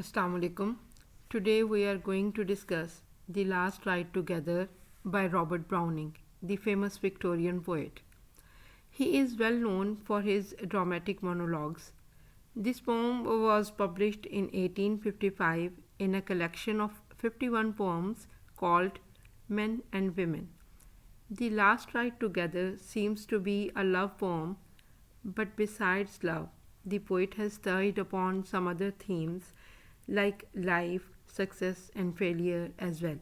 Assalamu alaikum. Today we are going to discuss The Last Ride Together by Robert Browning, the famous Victorian poet. He is well known for his dramatic monologues. This poem was published in 1855 in a collection of 51 poems called Men and Women. The Last Ride Together seems to be a love poem, but besides love, the poet has touched upon some other themes like life, success, and failure as well.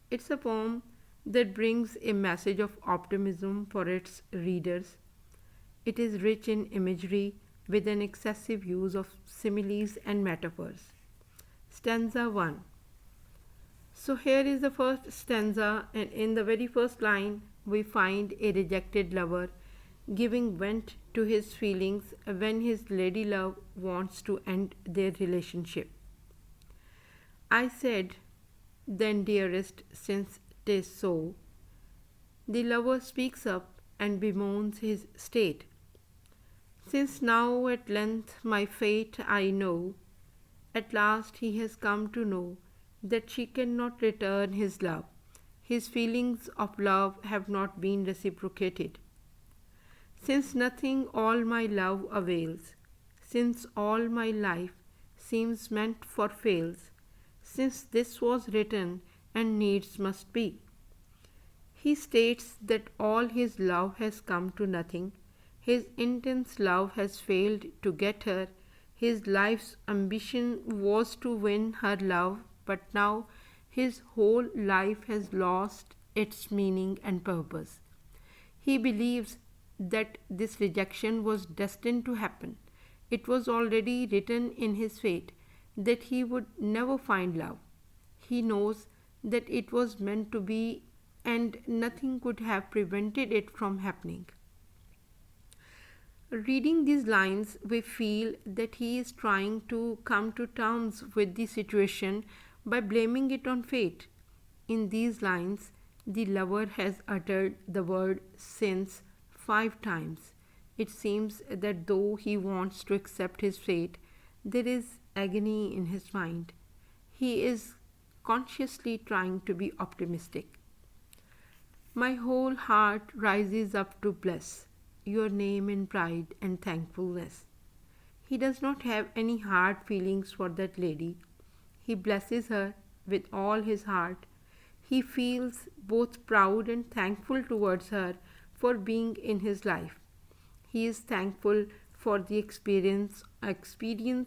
It's a poem that brings a message of optimism for its readers. It is rich in imagery with an excessive use of similes and metaphors. Stanza 1. So here is the first stanza, and in the very first line, we find a rejected lover giving vent to his feelings when his lady love wants to end their relationship. I said, then, dearest, since 'tis so, the lover speaks up and bemoans his state. Since now at length my fate I know, at last he has come to know that she cannot return his love. His feelings of love have not been reciprocated. Since nothing all my love avails, since all my life seems meant for fails, since this was written and needs must be. He states that all his love has come to nothing, his intense love has failed to get her, his life's ambition was to win her love, but now his whole life has lost its meaning and purpose. He believes that this rejection was destined to happen. It was already written in his fate that he would never find love. He knows that it was meant to be and nothing could have prevented it from happening. Reading these lines, we feel that he is trying to come to terms with the situation by blaming it on fate. In these lines, the lover has uttered the word since 5 times. It seems that though he wants to accept his fate, there is agony in his mind. He is consciously trying to be optimistic. My whole heart rises up to bless your name in pride and thankfulness. He does not have any hard feelings for that lady. He blesses her with all his heart. He feels both proud and thankful towards her for being in his life. He is thankful for the experience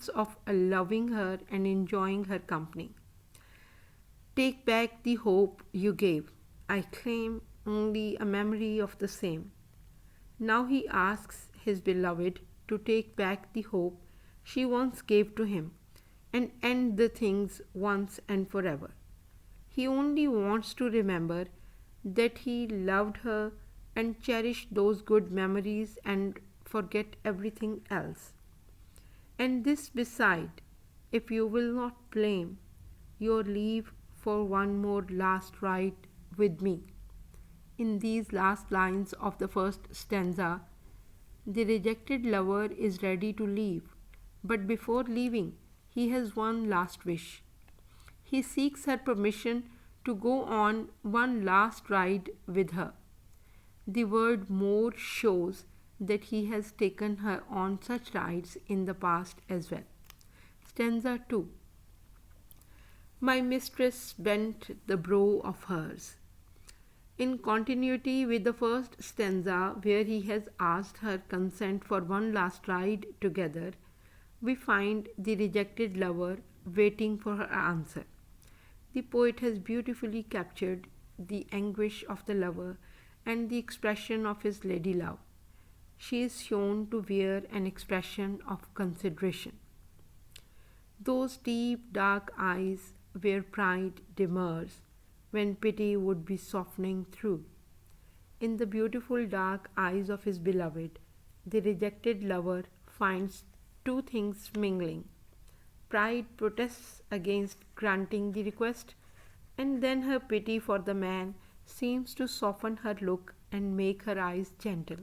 of loving her and enjoying her company. Take back the hope you gave. I claim only a memory of the same. Now he asks his beloved to take back the hope she once gave to him and end the things once and forever. He only wants to remember that he loved her and cherish those good memories and forget everything else. And this beside, if you will not blame your leave for one more last ride with me. In these last lines of the first stanza, the rejected lover is ready to leave, but before leaving, he has one last wish. He seeks her permission to go on one last ride with her. The word more shows that he has taken her on such rides in the past as well. Stanza 2. My mistress bent the brow of hers. In continuity with the first stanza, where he has asked her consent for one last ride together, we find the rejected lover waiting for her answer. The poet has beautifully captured the anguish of the lover and the expression of his lady love. She is shown to wear an expression of consideration. Those deep dark eyes where pride demurs, when pity would be softening through. In the beautiful dark eyes of his beloved, the rejected lover finds two things mingling. Pride protests against granting the request, and then her pity for the man seems to soften her look and make her eyes gentle.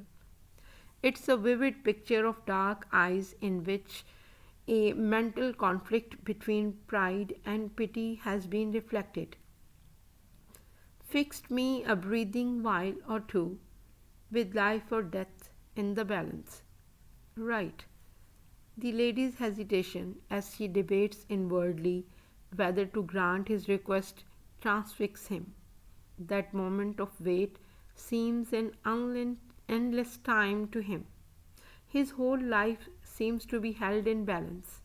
It's a vivid picture of dark eyes in which A mental conflict between pride and pity has been reflected. Fixed me a breathing while or two, with life or death in the balance. Right. The lady's hesitation as she debates inwardly whether to grant his request transfixes him. That moment of wait seems an endless time to him. His whole life seems to be held in balance.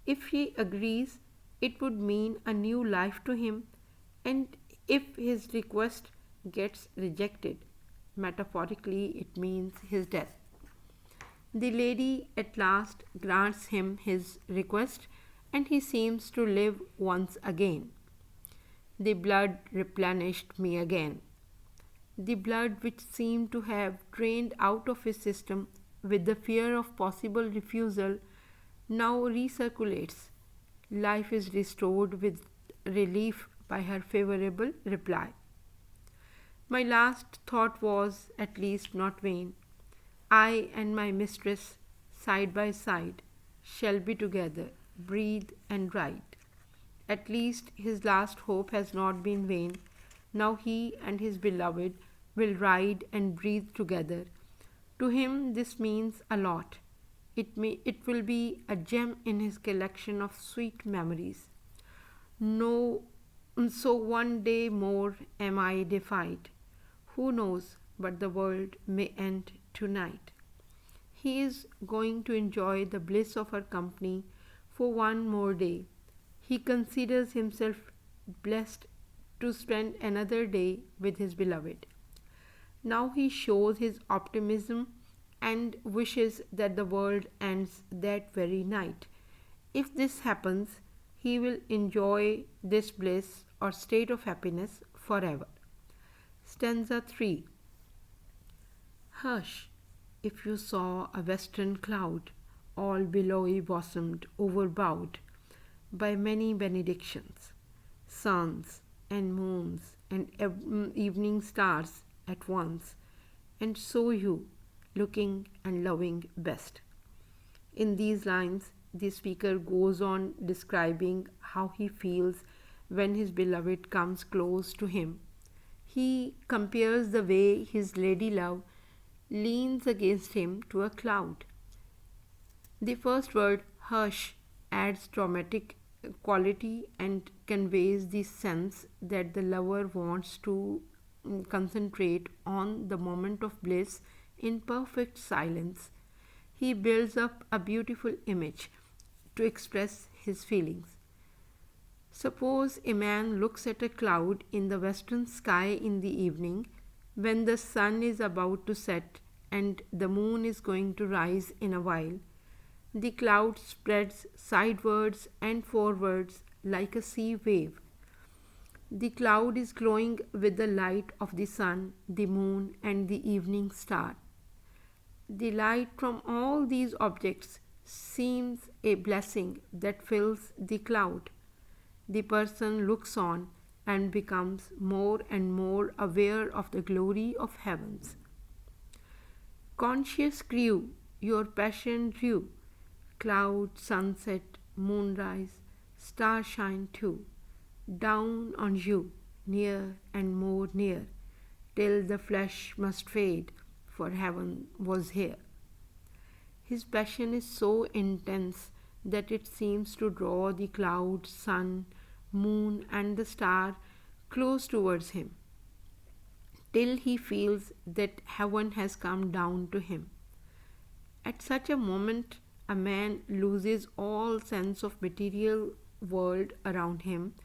If he agrees, it would mean a new life to him, and if his request gets rejected, metaphorically, it means his death. The lady at last grants him his request, and he seems to live once again. The blood replenished me again. The blood which seemed to have drained out of his system with the fear of possible refusal now recirculates. Life is restored with relief by her favorable reply. My last thought was at least not vain. I and my mistress, side by side, shall be together, breathe and write. At least his last hope has not been vain. Now he and his beloved will ride and breathe together. To him this means a lot. It will be a gem in his collection of sweet memories. No, so one day more am I defied. Who knows but the world may end tonight. He is going to enjoy the bliss of her company for one more day. He considers himself blessed to spend another day with his beloved. Now he shows his optimism and wishes that the world ends that very night. If this happens, he will enjoy this bliss or state of happiness forever. Stanza 3. Hush, if you saw a western cloud, all billowy bosomed, overbowed by many benedictions, suns and moons and evening stars at once, and so you, looking and loving best. In these lines, the speaker goes on describing how he feels when his beloved comes close to him. He compares the way his lady love leans against him to a cloud. The first word, hush, adds dramatic quality and conveys the sense that the lover wants to concentrate on the moment of bliss in perfect silence. He builds up a beautiful image to express his feelings. Suppose a man looks at a cloud in the western sky in the evening when the sun is about to set and the moon is going to rise in a while. The cloud spreads sidewards and forwards like a sea wave. The cloud is glowing with the light of the sun, the moon, and the evening star. The light from all these objects seems a blessing that fills the cloud. The person looks on and becomes more and more aware of the glory of heavens. Conscious grew, your passion drew, cloud, sunset, moonrise, starshine too, down on you, near and more near, till the flesh must fade, for heaven was here. His passion is so intense that it seems to draw the cloud, sun, moon, and the star close towards him, till he feels that heaven has come down to him. At such a moment, a man loses all sense of material world around him,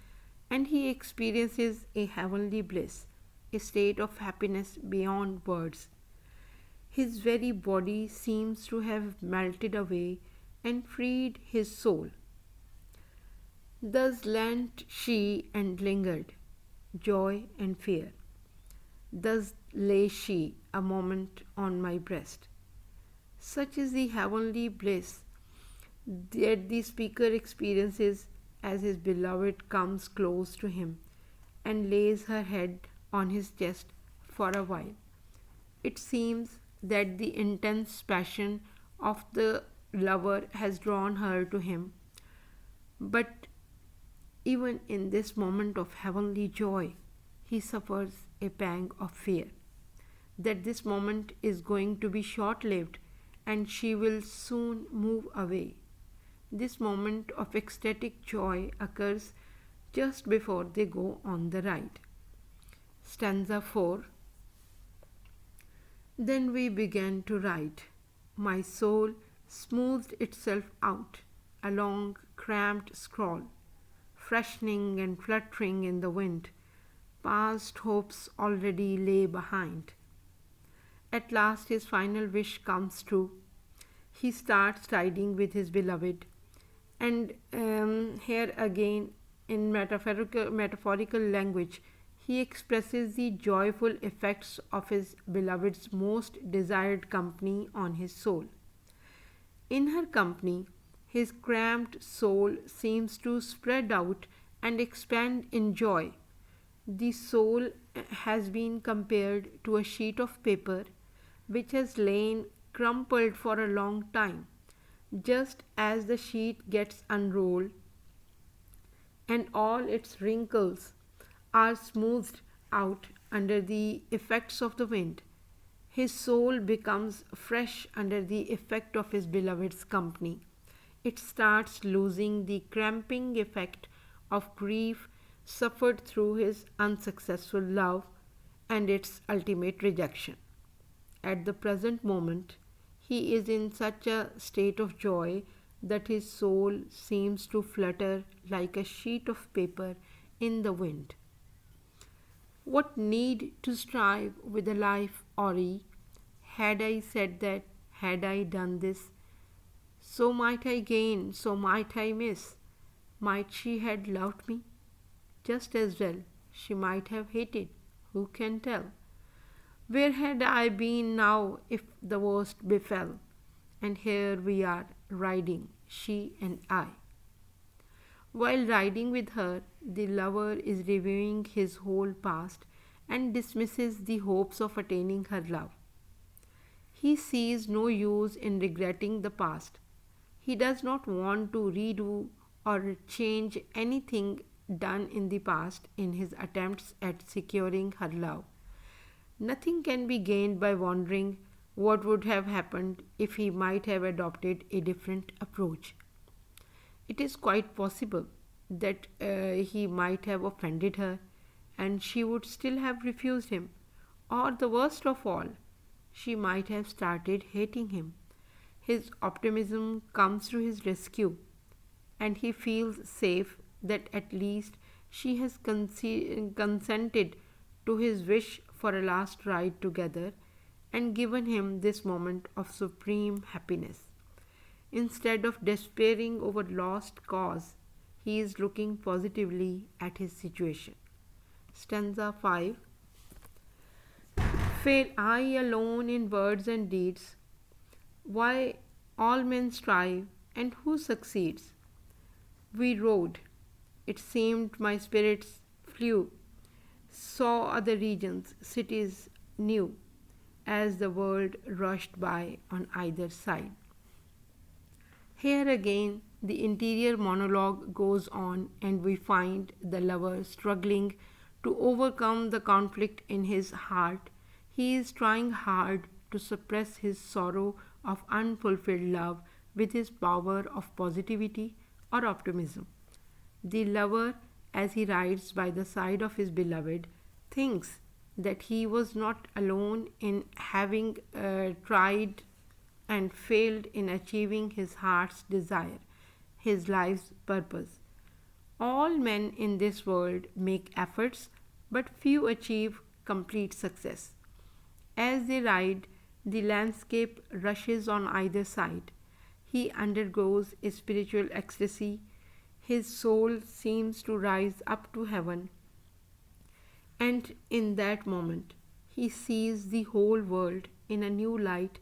and he experiences a heavenly bliss, a state of happiness beyond words. His very body seems to have melted away and freed his soul. Thus leant she and lingered, joy and fear. Thus lay she a moment on my breast. Such is the heavenly bliss that the speaker experiences as his beloved comes close to him and lays her head on his chest for a while. It seems that the intense passion of the lover has drawn her to him. But even in this moment of heavenly joy, he suffers a pang of fear that this moment is going to be short lived and she will soon move away. This moment of ecstatic joy occurs just before they go on the ride. Stanza 4. Then we began to ride. My soul smoothed itself out, a long cramped scroll, freshening and fluttering in the wind. Past hopes already lay behind. At last his final wish comes true. He starts riding with his beloved. And here again, in metaphorical language, he expresses the joyful effects of his beloved's most desired company on his soul. In her company, his cramped soul seems to spread out and expand in joy. The soul has been compared to a sheet of paper which has lain crumpled for a long time. Just as the sheet gets unrolled and all its wrinkles are smoothed out under the effects of the wind, his soul becomes fresh under the effect of his beloved's company. It starts losing the cramping effect of grief suffered through his unsuccessful love and its ultimate rejection. At the present moment, he is in such a state of joy that his soul seems to flutter like a sheet of paper in the wind. What need to strive with a life, Ori? Had I said that, had I done this, so might I gain, so might I miss. Might she had loved me? Just as well, she might have hated. Who can tell? Where had I been now if the worst befell? And here we are riding, she and I. While riding with her, the lover is reviewing his whole past and dismisses the hopes of attaining her love. He sees no use in regretting the past. He does not want to redo or change anything done in the past in his attempts at securing her love. Nothing can be gained by wondering what would have happened if he might have adopted a different approach. It is quite possible that he might have offended her and she would still have refused him, or the worst of all, she might have started hating him. His optimism comes to his rescue and he feels safe that at least she has consented to his wish for a last ride together and given him this moment of supreme happiness. Instead of despairing over lost cause, he is looking positively at his situation. Stanza 5. Fail I alone in words and deeds? Why all men strive, and who succeeds? We rode. It seemed my spirits flew, saw other regions, cities new, as the world rushed by on either side. Here again, the interior monologue goes on, and we find the lover struggling to overcome the conflict in his heart. He is trying hard to suppress his sorrow of unfulfilled love with his power of positivity or optimism. The lover, as he rides by the side of his beloved, thinks that he was not alone in having tried and failed in achieving his heart's desire, his life's purpose. All men in this world make efforts, but few achieve complete success. As they ride, the landscape rushes on either side. He undergoes a spiritual ecstasy. His soul seems to rise up to heaven. And in that moment, he sees the whole world in a new light,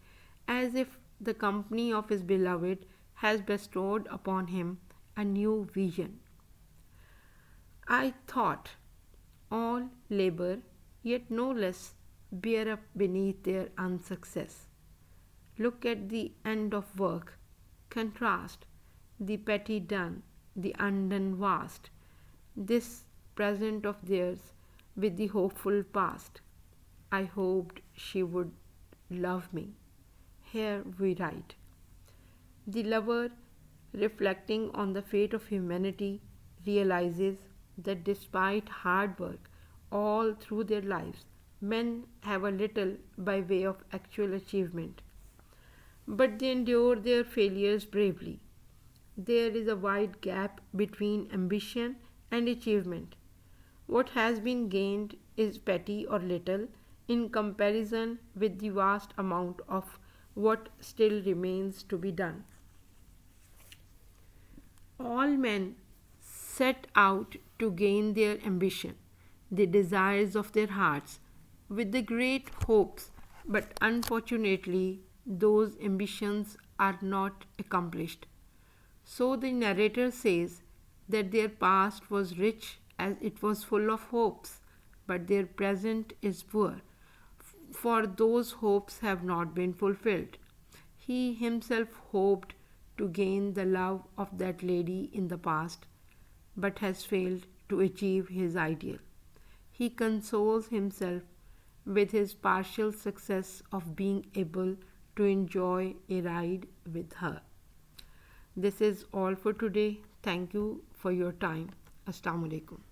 as if the company of his beloved has bestowed upon him a new vision. I thought, all labor, yet no less, bear up beneath their unsuccess. Look at the end of work. Contrast the petty done, the undone vast, this present of theirs with the hopeful past. I hoped she would love me. Here we write. The lover, reflecting on the fate of humanity, realizes that despite hard work all through their lives, men have a little by way of actual achievement. But they endure their failures bravely. There is a wide gap between ambition and achievement. What has been gained is petty or little in comparison with the vast amount of what still remains to be done. All men set out to gain their ambition, the desires of their hearts, with the great hopes, but unfortunately, those ambitions are not accomplished. So the narrator says that their past was rich as it was full of hopes, but their present is poor, for those hopes have not been fulfilled. He himself hoped to gain the love of that lady in the past, but has failed to achieve his ideal. He consoles himself with his partial success of being able to enjoy a ride with her. This is all for today. Thank you for your time. Assalamu alaikum.